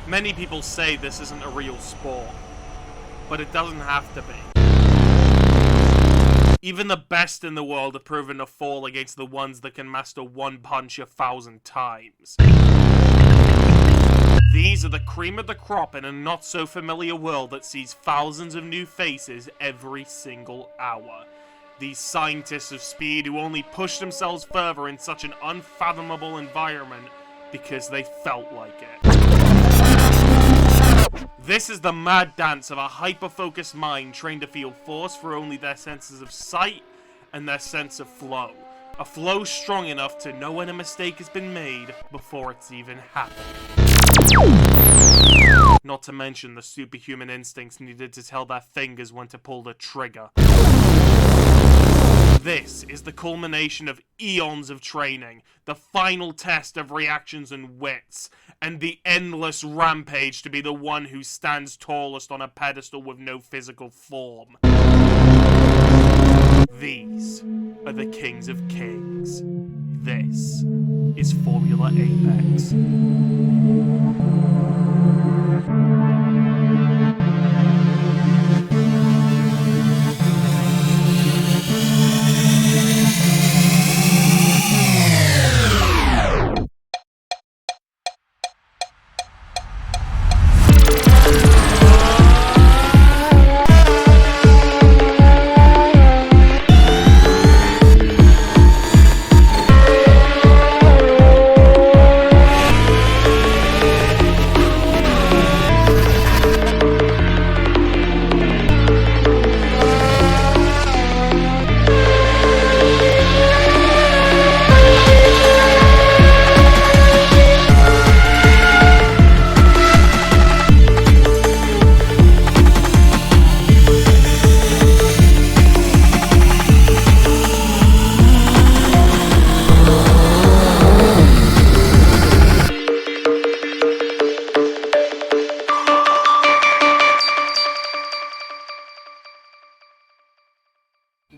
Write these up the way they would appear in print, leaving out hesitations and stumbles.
Many people say this isn't a real sport, but it doesn't have to be. Even the best in the world have proven to fall against the ones that can master one punch 1,000 times. These are the cream of the crop in a not-so-familiar world that sees thousands of new faces every single hour. These scientists of speed who only push themselves further in such an unfathomable environment because they felt like it. This is the mad dance of a hyper-focused mind trained to feel force through only their senses of sight and their sense of flow. A flow strong enough to know when a mistake has been made before it's even happened. Not to mention the superhuman instincts needed to tell their fingers when to pull the trigger. This is the culmination of eons of training, the final test of reactions and wits, and the endless rampage to be the one who stands tallest on a pedestal with no physical form. These are the Kings of Kings. This is Formula Apex.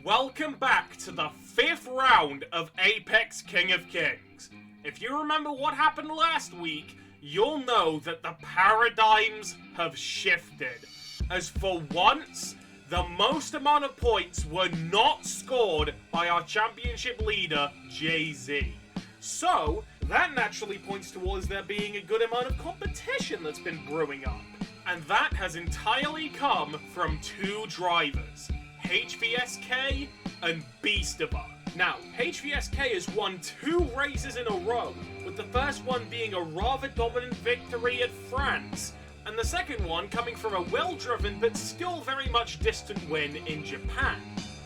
Welcome back to the 5th round of Apex King of Kings. If you remember what happened last week, you'll know that the paradigms have shifted. As for once, the most amount of points were not scored by our championship leader, Jay-Z. So, that naturally points towards there being a good amount of competition that's been brewing up. And that has entirely come from 2 drivers. HVSK and Beastover. Now, HVSK has won 2 races in a row, with the first one being a rather dominant victory at France, and the second one coming from a well-driven but still very much distant win in Japan.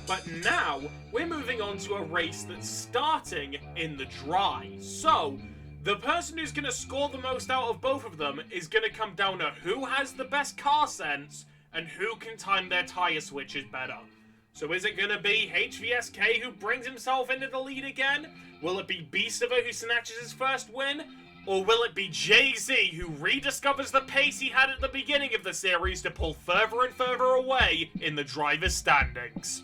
But now, we're moving on to a race that's starting in the dry. So, the person who's going to score the most out of both of them is going to come down to who has the best car sense and who can time their tire switches better. So is it going to be HVSK who brings himself into the lead again? Will it be Beastover who snatches his first win? Or will it be Jay-Z who rediscovers the pace he had at the beginning of the series to pull further and further away in the driver's standings?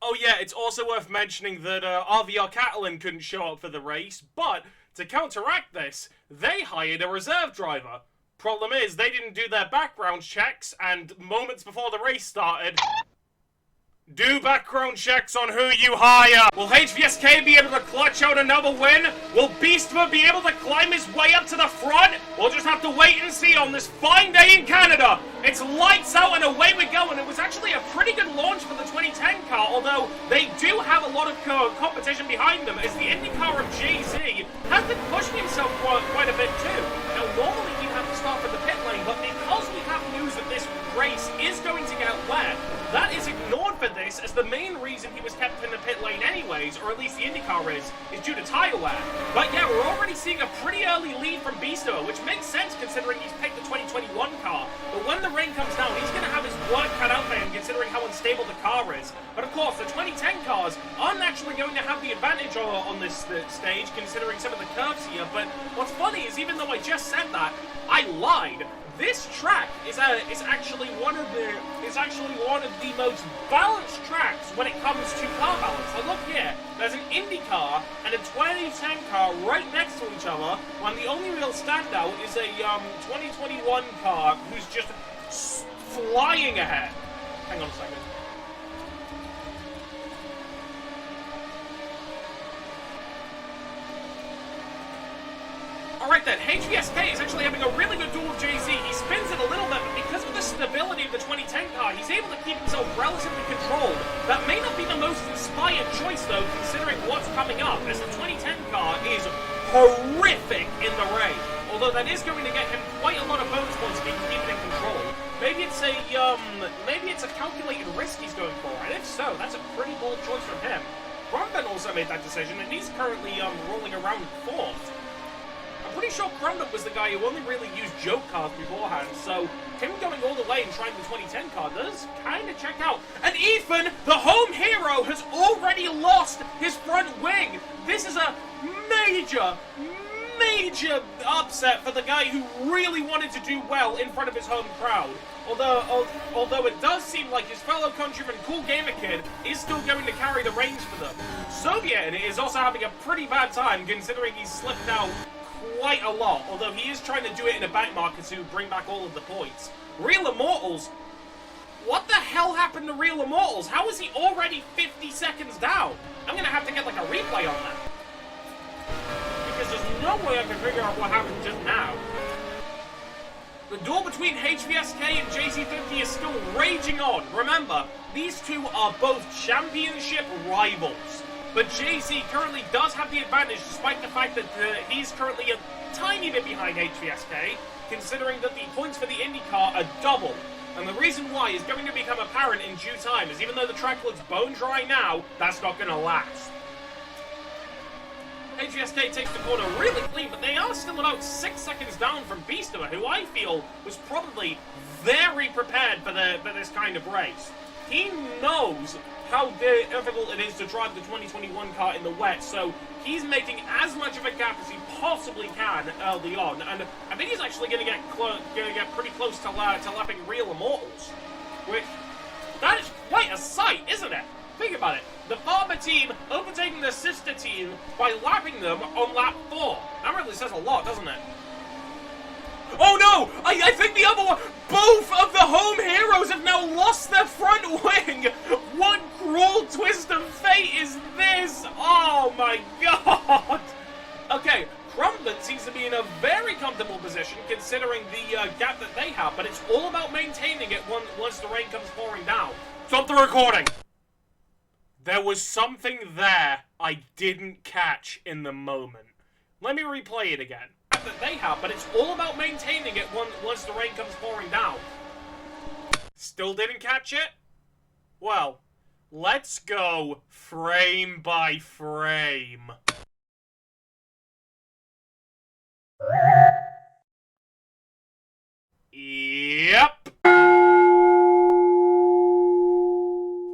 Oh yeah, it's also worth mentioning that RVR Catalan couldn't show up for the race, but to counteract this, they hired a reserve driver. Problem is, they didn't do their background checks, and moments before the race started, do background checks on who you hire. Will HVSK be able to clutch out another win? Will Beastover be able to climb his way up to the front? We'll just have to wait and see on this fine day in Canada. It's lights out and away we go, and it was actually a pretty good launch for the 2010 car, although they do have a lot of competition behind them, as the Indy car of Jay-Z has been pushing himself quite a bit too. Now, normally you have to start from the pit lane, but because we have news that this race is going to get wet, that is ignored for this, as the main reason he was kept in the pit lane anyways, or at least the IndyCar is due to tire wear. But yeah, we're already seeing a pretty early lead from Beastover, which makes sense considering he's picked the 2021 car. But when the rain comes down, he's going to have his work cut out for him considering how unstable the car is. But of course, the 2010 cars are naturally actually going to have the advantage on this stage, considering some of the curves here. But what's funny is, even though I just said that, I lied. This track is actually one of the most balanced tracks when it comes to car balance. So look here, there's an Indy car and a 2010 car right next to each other, when the only real standout is a 2021 car who's just flying ahead. Hang on a second. Alright then, HVSK is actually having a really good duel with Jay-Z. He spins it a little bit, but because of the stability of the 2010 car, he's able to keep himself relatively controlled. That may not be the most inspired choice, though, considering what's coming up, as the 2010 car is horrific in the rain. Although that is going to get him quite a lot of bonus points if he can keep it in control. Maybe it's a calculated risk he's going for, and if so, that's a pretty bold choice from him. Grumben also made that decision, and he's currently rolling around in fourth. I'm pretty sure Crumben was the guy who only really used joke cars beforehand, so him going all the way and trying the 2010 car does kind of check out. And Ethan, the home hero, has already lost his front wing. This is a major upset for the guy who really wanted to do well in front of his home crowd. Although it does seem like his fellow countryman Cool Gamer Kid is still going to carry the reins for them. Soviet is also having a pretty bad time, considering he's slipped out quite a lot, although he is trying to do it in a back market to bring back all of the points. Real Immortals? What the hell happened to Real Immortals? How is he already 50 seconds down? I'm going to have to get like a replay on that. Because there's no way I can figure out what happened just now. The duel between HVSK and JC50 is still raging on. Remember, these two are both championship rivals. But JC currently does have the advantage, despite the fact that he's currently a tiny bit behind HVSK, considering that the points for the IndyCar are double. And the reason why is going to become apparent in due time, as even though the track looks bone dry now, that's not going to last. HVSK takes the corner really clean, but they are still about 6 seconds down from Beastover, who I feel was probably very prepared for this kind of race. He knows how difficult it is to drive the 2021 car in the wet, so he's making as much of a gap as he possibly can early on, and I think he's actually going to get pretty close to lapping Real Immortals, which, that is quite a sight, isn't it? Think about it. The farmer team overtaking the sister team by lapping them on lap 4. That really says a lot, doesn't it? Oh no! I think the other one... Both of the home heroes have now lost their front wing! What cruel twist of fate is this? Oh my god! Okay, Crumben seems to be in a very comfortable position considering the gap that they have, but it's all about maintaining it once the rain comes pouring down. Stop the recording! There was something there I didn't catch in the moment. Let me replay it again. That they have, but it's all about maintaining it once the rain comes pouring down. Still didn't catch it? Well, let's go frame by frame. Yep.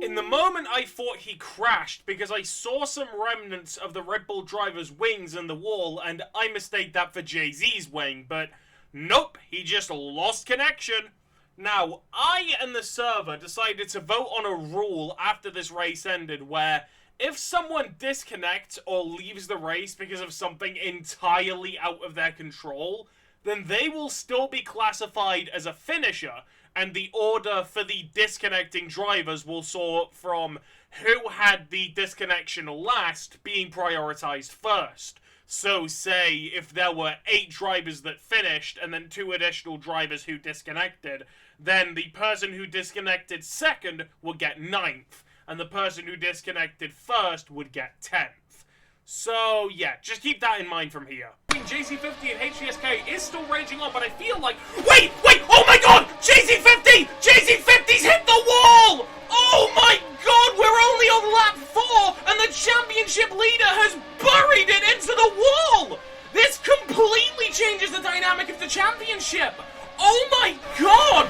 In the moment I thought he crashed because I saw some remnants of the Red Bull driver's wings in the wall, and I mistake that for Jay-Z's wing, but nope, he just lost connection. Now, I and the server decided to vote on a rule after this race ended where if someone disconnects or leaves the race because of something entirely out of their control, then they will still be classified as a finisher, and the order for the disconnecting drivers will sort from who had the disconnection last being prioritized first. So say if there were 8 drivers that finished and then 2 additional drivers who disconnected, then the person who disconnected second would get 9th, and the person who disconnected first would get 10th. So, yeah, just keep that in mind from here. JC50 and HVSK is still raging on, but I feel like... Wait! Oh my god! JC50! JC50's hit the wall! Oh my god! We're only on lap 4, and the championship leader has buried it into the wall! This completely changes the dynamic of the championship! Oh my god!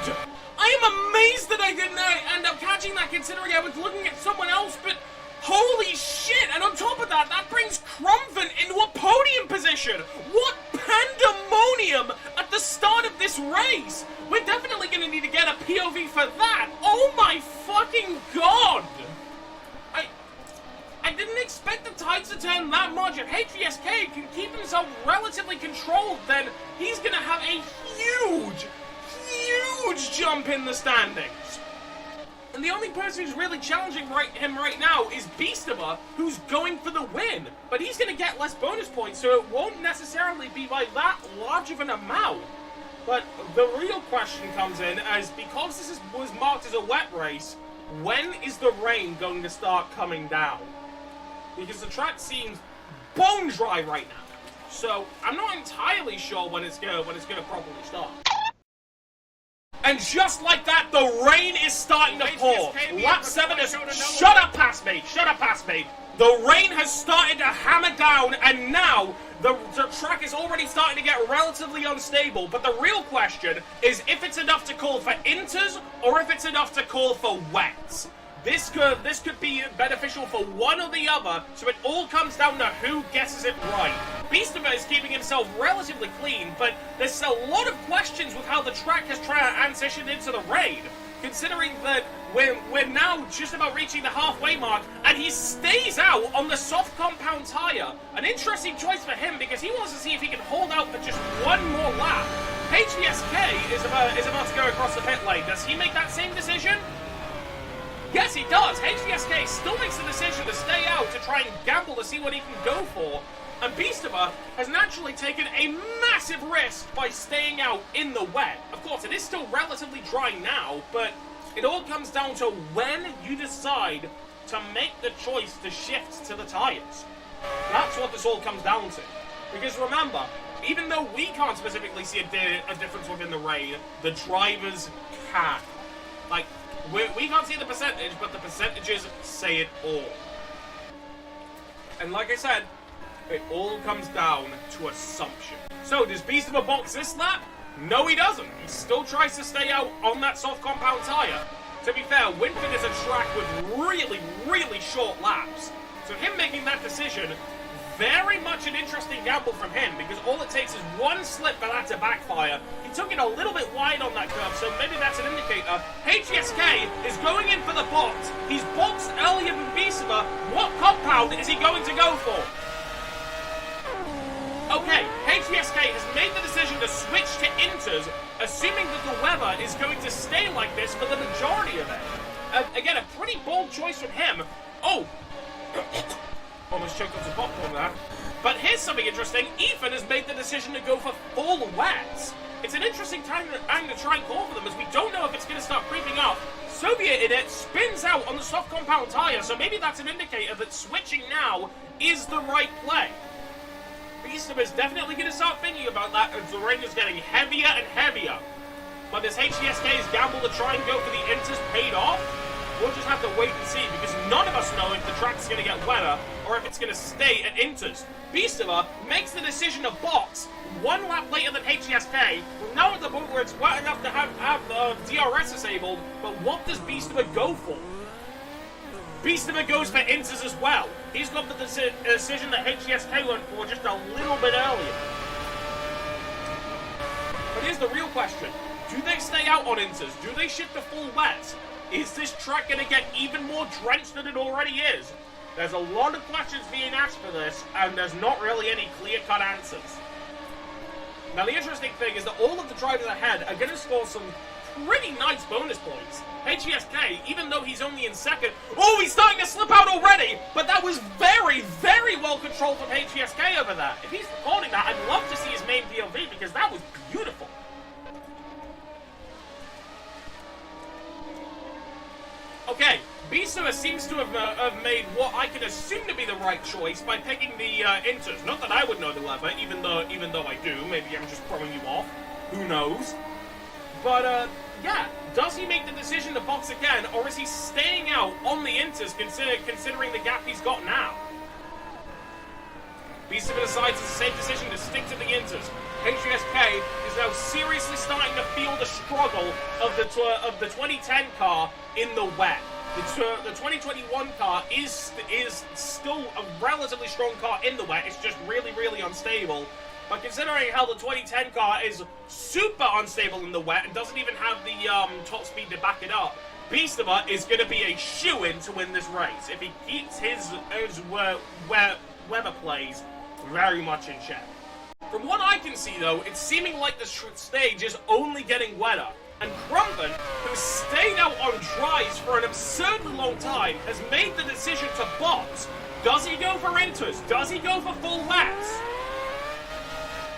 I am amazed that I didn't end up catching that, considering I was looking at someone else, but... Holy shit! action! What pandemonium at the start of this race! We're definitely gonna need to get a POV for that! Oh my fucking god! I didn't expect the tides to turn that much. If HVSK can keep himself relatively controlled, then he's gonna have a huge jump in the standings. And the only person who's really challenging him right now is Beastama, who's going for the win. But he's going to get less bonus points, so it won't necessarily be by that large of an amount. But the real question comes in as, because this was marked as a wet race, when is the rain going to start coming down? Because the track seems bone dry right now. So I'm not entirely sure when it's going to properly start. And just like that, the rain is starting to pour. Lap 7 is... Shut up, past me! Shut up, past me! The rain has started to hammer down, and now the track is already starting to get relatively unstable. But the real question is if it's enough to call for inters, or if it's enough to call for wets. This could be beneficial for one or the other, so it all comes down to who guesses it right. Beastama is keeping himself relatively clean, but there's a lot of questions with how the track has transitioned into the rain, considering that we're now just about reaching the halfway mark, and he stays out on the soft compound tire. An interesting choice for him, because he wants to see if he can hold out for just one more lap. HVSK is about to go across the pit lane. Does he make that same decision? Yes, he does. HVSK still makes the decision to stay out to try and gamble to see what he can go for. And Beastama has naturally taken a massive risk by staying out in the wet. Of course, it is still relatively dry now, but it all comes down to when you decide to make the choice to shift to the tires. That's what this all comes down to. Because remember, even though we can't specifically see a difference within the rain, the drivers can. Like, we can't see the percentage, but the percentages say it all. And like I said, it all comes down to assumption. So, does Beastama box this lap? No, he doesn't. He still tries to stay out on that soft compound tire. To be fair, Winford is a track with really short laps. So him making that decision, very much an interesting gamble from him, because all it takes is one slip for that to backfire. He took it a little bit wide on that curve, so maybe that's an indicator. HSK is going in for the box. He's boxed earlier than Beastama. What compound is he going to go for? Okay, HVSK has made the decision to switch to inters, assuming that the weather is going to stay like this for the majority of it. Again, a pretty bold choice from him. Oh! Almost choked on some popcorn there. But here's something interesting. Ethan has made the decision to go for full wets. It's an interesting time to try and call for them, as we don't know if it's going to start creeping up. Soviet in it spins out on the soft compound tire, so maybe that's an indicator that switching now is the right play. Beastama is definitely going to start thinking about that as the rain is getting heavier and heavier. But this HCSK's gamble to try and go for the inters paid off? We'll just have to wait and see, because none of us know if the track's going to get wetter or if it's going to stay at inters. Beastama makes the decision to box one lap later than HCSK. We're now at the point where it's wet enough to have the DRS disabled, but what does Beastama go for? Beastama goes for inters as well. He's got the decision that HCSK went for just a little bit earlier. But here's the real question. Do they stay out on inters? Do they shift to full wets? Is this track going to get even more drenched than it already is? There's a lot of questions being asked for this, and there's not really any clear-cut answers. Now, the interesting thing is that all of the drivers ahead are going to score some pretty nice bonus points. HCSK, even though he's only in second... Oh, he's starting to slip out already! But that was very well controlled from HCSK over there. If he's recording that, I'd love to see his main POV, because that was beautiful. Okay, Beastama seems to have made what I can assume to be the right choice by picking the inters. Not that I would know the lever, even though I do. Maybe I'm just throwing you off. Who knows? But, yeah. Does he make the decision to box again, or is he staying out on the inters considering the gap he's got now? Beastama decides it's a safe decision to stick to the inters. HSK is now seriously starting to feel the struggle of the 2010 car in the wet. The 2021 car is still a relatively strong car in the wet. It's just really, really unstable. But considering how the 2010 car is super unstable in the wet and doesn't even have the top speed to back it up, Beastimer is going to be a shoo-in to win this race if he keeps his weather plays very much in check. From what I can see, though, it's seeming like the stage is only getting wetter. And Crumpin, who stayed out on dries for an absurdly long time, has made the decision to box. Does he go for inters? Does he go for full wets?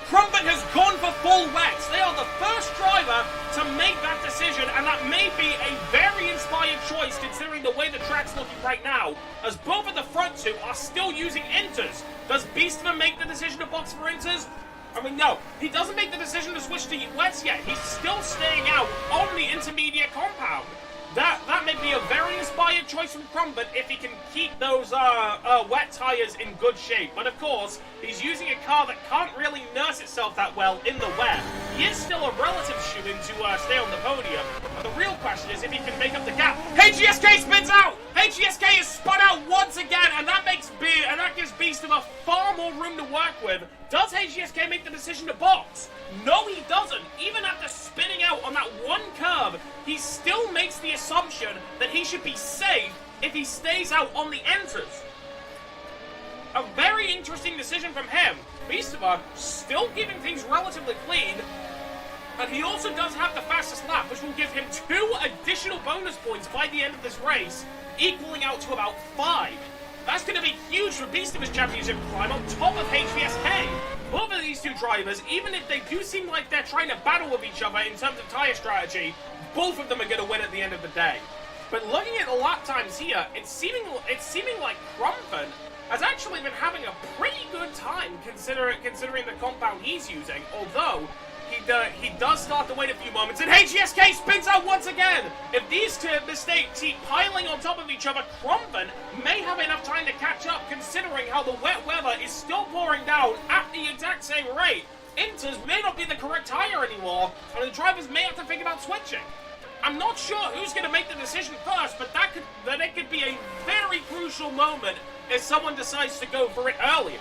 Crumpin has gone for full wets. They are the first driver to make that decision, and that may be a very inspired choice considering the way the track's looking right now, as both of the front two are still using inters. Does Beastman make the decision to box for inters? I mean, no, he doesn't make the decision to switch to wets yet. He's still staying out on the intermediate compound. That may be a very inspired choice from Crumpin if he can keep those wet tires in good shape. But of course, he's using a car that can't really nurse itself that well in the wet. He is still a relative shoo-in to stay on the podium. But the real question is if he can make up the gap. HGSK spins out! HGSK is spun out once again, and that gives Beastimer far more room to work with. Does HGSK make the decision to box? No, he doesn't. Even after spinning out on that one curve, he still makes the assumption that he should be safe if he stays out on the enters. A very interesting decision from him. Beastimer still keeping things relatively clean, and he also does have the fastest lap, which will give him 2 additional bonus points by the end of this race, equaling out to about 5. That's going to be huge for Beastimer's championship climb on top of HVSK. Both of these two drivers, even if they do seem like they're trying to battle with each other in terms of tyre strategy, both of them are going to win at the end of the day. But looking at the lap times here, it's seeming like Crumpin has actually been having a pretty good time considering the compound he's using, although he does start to wait a few moments, and HGSK spins out once again! If these two mistakes keep piling on top of each other, Crumpin may have enough time to catch up considering how the wet weather is still pouring down at the exact same rate. Inters may not be the correct tyre anymore, and the drivers may have to think about switching. I'm not sure who's going to make the decision first, but it could be a very crucial moment if someone decides to go for it earlier.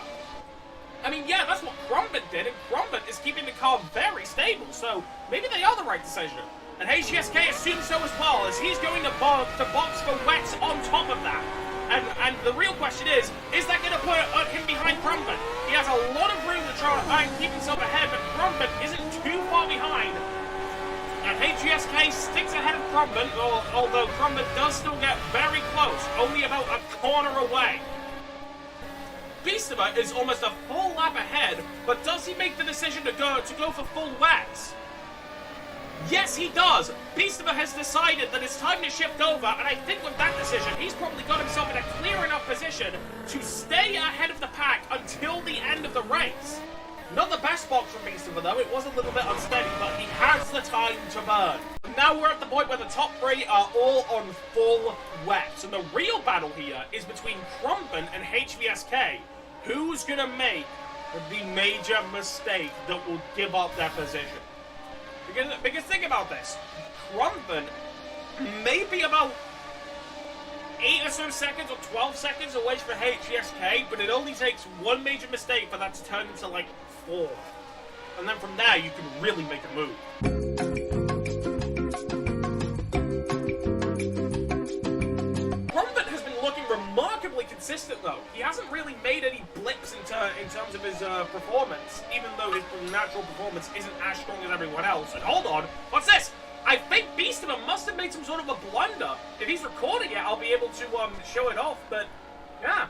I mean, yeah, that's what Crumpin did, and Crumpin is keeping the car very stable, so maybe they are the right decision. And HGSK assumes so as well, as he's going to box for wets on top of that. And the real question is that going to put him behind Crumpin? He has a lot of room to try and keep himself ahead, but Crumpin isn't too far behind. And HGSK sticks ahead of Crumpin, although Crumpin does still get very close, only about a corner away. Beastimer is almost a full lap ahead, but does he make the decision to go for full wets? Yes, he does. Beastimer has decided that it's time to shift over, and I think with that decision, he's probably got himself in a clear enough position to stay ahead of the pack until the end of the race. Not the best box from Beastimer, though. It was a little bit unsteady, but he has the time to burn. Now we're at the point where the top 3 are all on full wets, and the real battle here is between Crumpin and HVSK. Who's going to make the major mistake that will give up their position? Because think about this. Crumpin may be about 8 or so seconds or 12 seconds away from HGSK, but it only takes one major mistake for that to turn into like 4. And then from there, you can really make a move. Remarkably consistent, though. He hasn't really made any blips in terms of his performance, even though his natural performance isn't as strong as everyone else. And hold on, what's this? I think Beastimer must have made some sort of a blunder. If he's recording it, I'll be able to show it off, but yeah.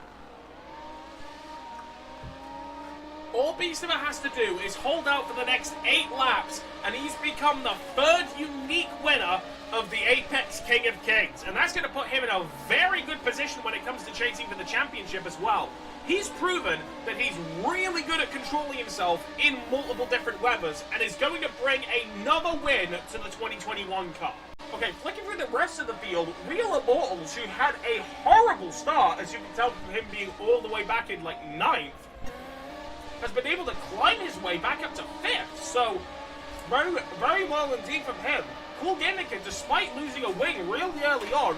All Beastimer has to do is hold out for the next 8 laps, and he's become the 3rd unique winner of the Apex King of Kings. And that's going to put him in a very good position when it comes to chasing for the championship as well. He's proven that he's really good at controlling himself in multiple different weathers, and is going to bring another win to the 2021 car. Okay, flicking through the rest of the field, Real Immortals, who had a horrible start, as you can tell from him being all the way back in like 9th, has been able to climb his way back up to 5th, so very well indeed from him. cool gimmick, and despite losing a wing really early on,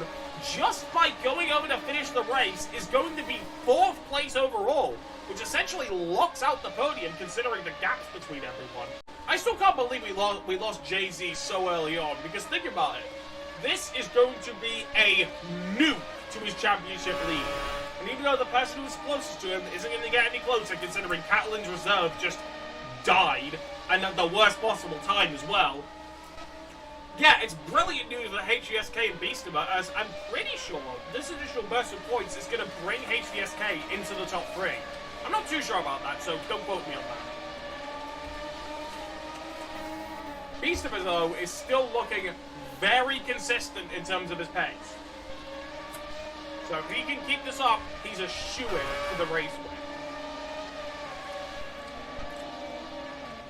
just by going over to finish the race, is going to be 4th place overall, which essentially locks out the podium considering the gaps between everyone. I still can't believe we lost Jay-Z so early on, because think about it. This is going to be a nuke to his championship lead. And even though the person who's closest to him isn't going to get any closer, considering Catalan's reserve just died, and at the worst possible time as well. Yeah, it's brilliant news for HVSK and Beastama, as I'm pretty sure this additional burst of points is going to bring HVSK into the top 3. I'm not too sure about that, so don't quote me on that. Beastama, though, is still looking very consistent in terms of his pace. So if he can keep this up, he's a shoo-in for the race win.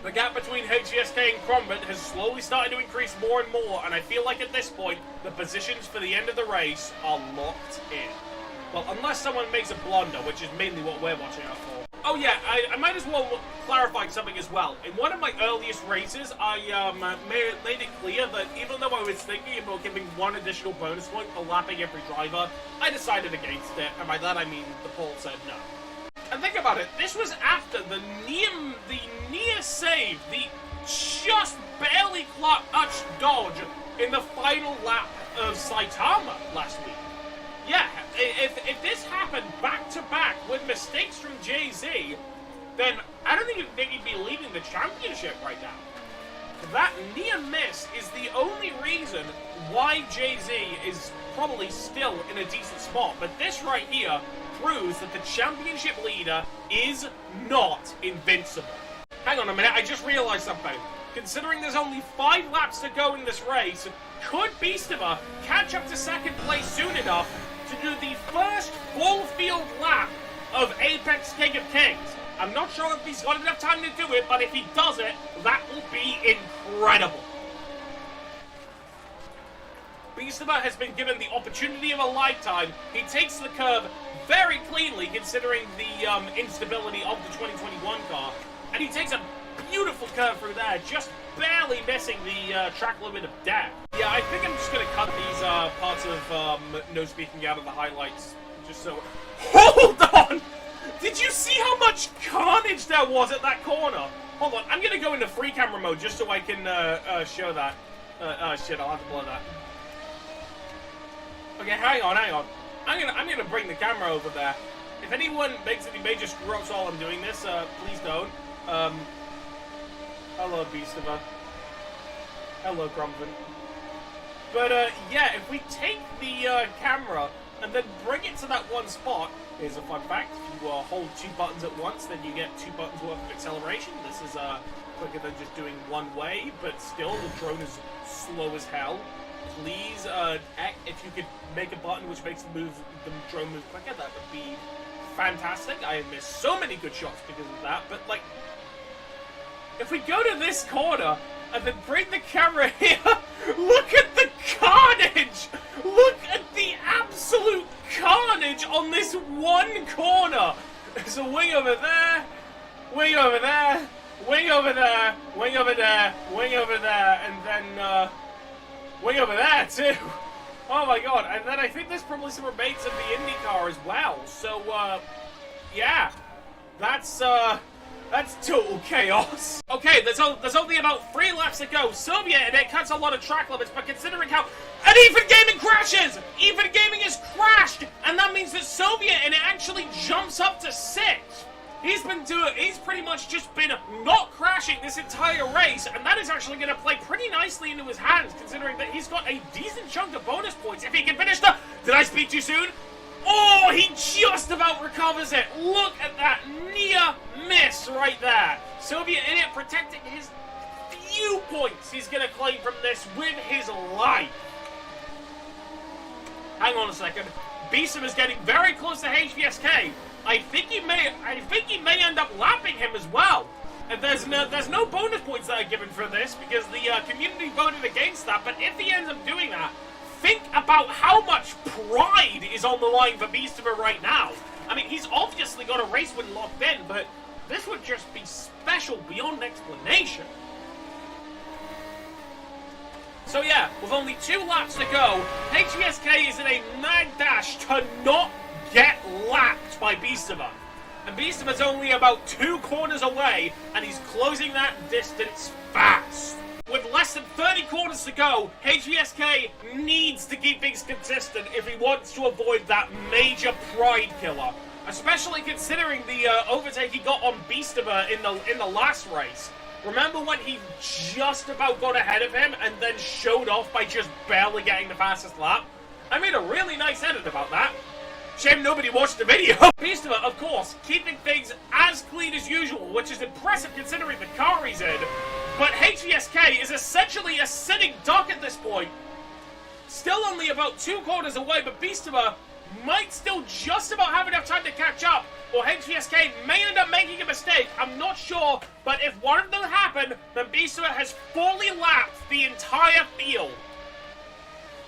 The gap between HVSK and Controln't has slowly started to increase more and more, and I feel like at this point, the positions for the end of the race are locked in. Well, unless someone makes a blunder, which is mainly what we're watching out for. Oh yeah, I might as well clarify something as well. In one of my earliest races, I made it clear that even though I was thinking about giving 1 additional bonus point for lapping every driver, I decided against it, and by that I mean the poll said no. And think about it, this was after the near save, the just barely clutch dodge in the final lap of Saitama last week. Yeah, if this happened back-to-back with mistakes from Jay-Z, then I don't think he'd be leading the championship right now. That near miss is the only reason why Jay-Z is probably still in a decent spot, but this right here proves that the championship leader is not invincible. Hang on a minute, I just realized something. Considering there's only 5 laps to go in this race, could Beastama catch up to 2nd place soon enough to do the first full field lap of Apex King of Kings? I'm not sure if he's got enough time to do it, but if he does it, that will be incredible. Beastama has been given the opportunity of a lifetime. He takes the curve very cleanly, considering the instability of the 2021 car. And he takes a beautiful curve through there, just barely missing the track limit of death. Yeah, I think I'm just going to cut these parts of no speaking out of the highlights, just so... Hold on! Did you see how much carnage there was at that corner? Hold on, I'm going to go into free camera mode just so I can show that. Shit, I'll have to blur that. Okay, hang on. I'm gonna bring the camera over there. If anyone makes any major screw-ups while I'm doing this, please don't. Hello, Beastama. Hello, Grumvin. But, yeah, if we take the camera and then bring it to that one spot, here's a fun fact. If you hold 2 buttons at once, then you get 2 buttons worth of acceleration. This is quicker than just doing one way, but still, the drone is slow as hell. Please, if you could make a button which makes the drone move quicker, that would be fantastic. I have missed so many good shots because of that, but, like, if we go to this corner and then bring the camera here, look at the carnage! Look at the absolute carnage on this one corner! There's a wing over there, wing over there, wing over there, wing over there, wing over there, and then, wing over there, too! Oh my god, and then I think there's probably some remains of the IndyCar as well, so, yeah. That's total chaos. Okay, there's only about 3 laps to go. Soviet, and it cuts a lot of track limits, but considering how... And Even Gaming crashes! Even Gaming has crashed! And that means that Soviet, and it actually jumps up to 6. He's pretty much just been not crashing this entire race, and that is actually going to play pretty nicely into his hands, considering that he's got a decent chunk of bonus points if he can finish the... Did I speak too soon? Oh, he just about recovers it. Look at that near miss right there. Soviet in it, protecting his few points he's going to claim from this with his life. Hang on a second. Beeson is getting very close to HVSK. I think he may end up lapping him as well. And there's no bonus points that are given for this because the community voted against that. But if he ends up doing that, think about how much pride is on the line for Beastama right now. I mean, he's obviously got a race win locked in, but this would just be special beyond explanation. So yeah, with only 2 laps to go, HBSK is in a mad dash to not get lapped by Beastimer. And Beastimer's only about 2 corners away, and he's closing that distance fast. With less than 30 corners to go, HBSK needs to keep things consistent if he wants to avoid that major pride killer. Especially considering the overtake he got on Beastimer in the last race. Remember when he just about got ahead of him and then showed off by just barely getting the fastest lap? I made a really nice edit about that. Shame nobody watched the video. Beastimer, of course, keeping things as clean as usual, which is impressive considering the car he's in. But HVSK is essentially a sitting duck at this point. Still only about 2 corners away, but Beastimer might still just about have enough time to catch up, or HVSK may end up making a mistake. I'm not sure, but if one of them happen, then Beastimer has fully lapped the entire field.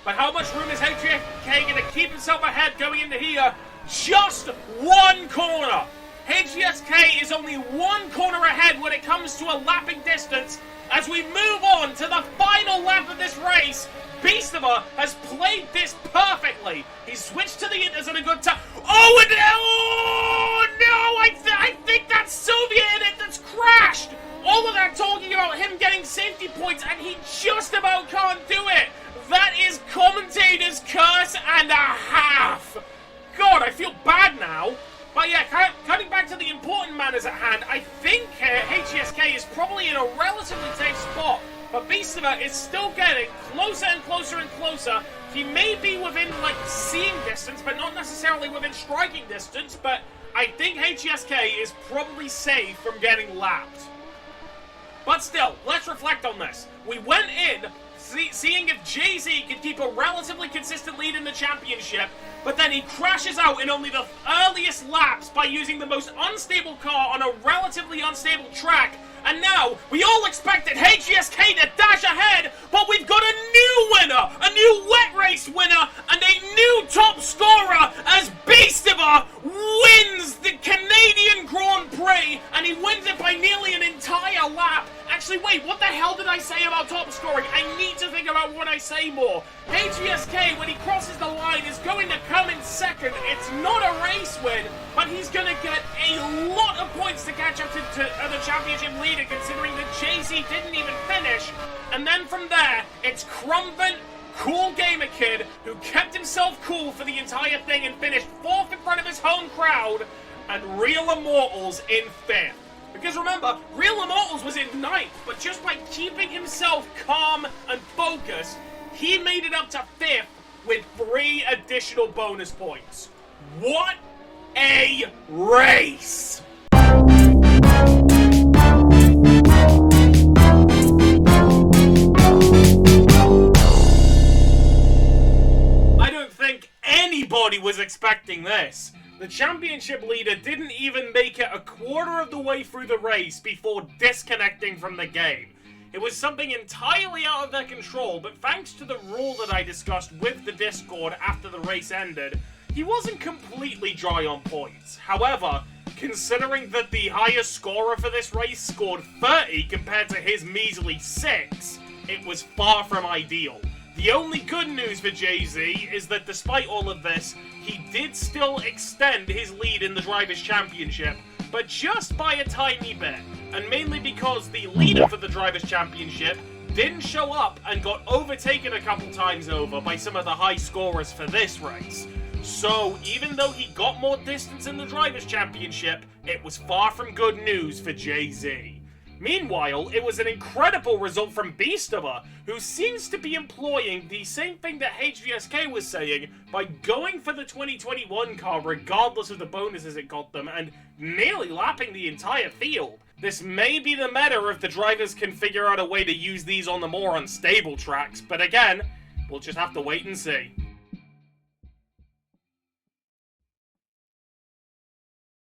But how much room is HVSK going to keep himself ahead going into here? Just 1 corner! HVSK is only 1 corner ahead when it comes to a lapping distance. As we move on to the final lap of this race, Beastimer has played this perfectly. He's switched to the inters at a good time. Oh, and oh no! I think that's Soviet in it that's crashed. All of that talking about him getting safety points, and he just about can't do it. That is commentator's curse and a half. God, I feel bad now. But yeah, cutting back to the important matters at hand, I think HGSK is probably in a relatively safe spot. But Beastimer is still getting closer and closer and closer. He may be within, like, seeing distance, but not necessarily within striking distance. But I think HGSK is probably safe from getting lapped. But still, let's reflect on this. We went in seeing if Jay-Z could keep a relatively consistent lead in the championship, but then he crashes out in only the earliest laps by using the most unstable car on a relatively unstable track. And now, we all expected HGSK to dash ahead, but we've got a new winner, a new wet race winner, and a new top scorer as Beastimer wins the Canadian Grand Prix, and he wins it by nearly an entire lap. Actually, wait, what the hell did I say about top scoring? I need to think about what I say more. HGSK, when he crosses the line, is going to come in second. It's not a race win, but he's going to get a lot of points to catch up to the championship leader, considering that Jay-Z didn't even finish. And then from there, it's Crumvent, Cool Gamer Kid, who kept himself cool for the entire thing and finished 4th in front of his home crowd, and Real Immortals in 5th. Because remember, Real Immortals was in 9th, but just by keeping himself calm and focused, he made it up to 5th with 3 additional bonus points. What a race! I don't think anybody was expecting this. The championship leader didn't even make it a quarter of the way through the race before disconnecting from the game. It was something entirely out of their control, but thanks to the rule that I discussed with the Discord after the race ended, he wasn't completely dry on points. However, considering that the highest scorer for this race scored 30 compared to his measly 6, it was far from ideal. The only good news for Jay-Z is that despite all of this, he did still extend his lead in the Drivers' Championship, but just by a tiny bit, and mainly because the leader for the Drivers' Championship didn't show up and got overtaken a couple times over by some of the high scorers for this race. So, even though he got more distance in the Drivers' Championship, it was far from good news for Jay-Z. Meanwhile, it was an incredible result from Beastimer, who seems to be employing the same thing that HVSK was saying by going for the 2021 car regardless of the bonuses it got them and nearly lapping the entire field. This may be the meta if the drivers can figure out a way to use these on the more unstable tracks, but again, we'll just have to wait and see.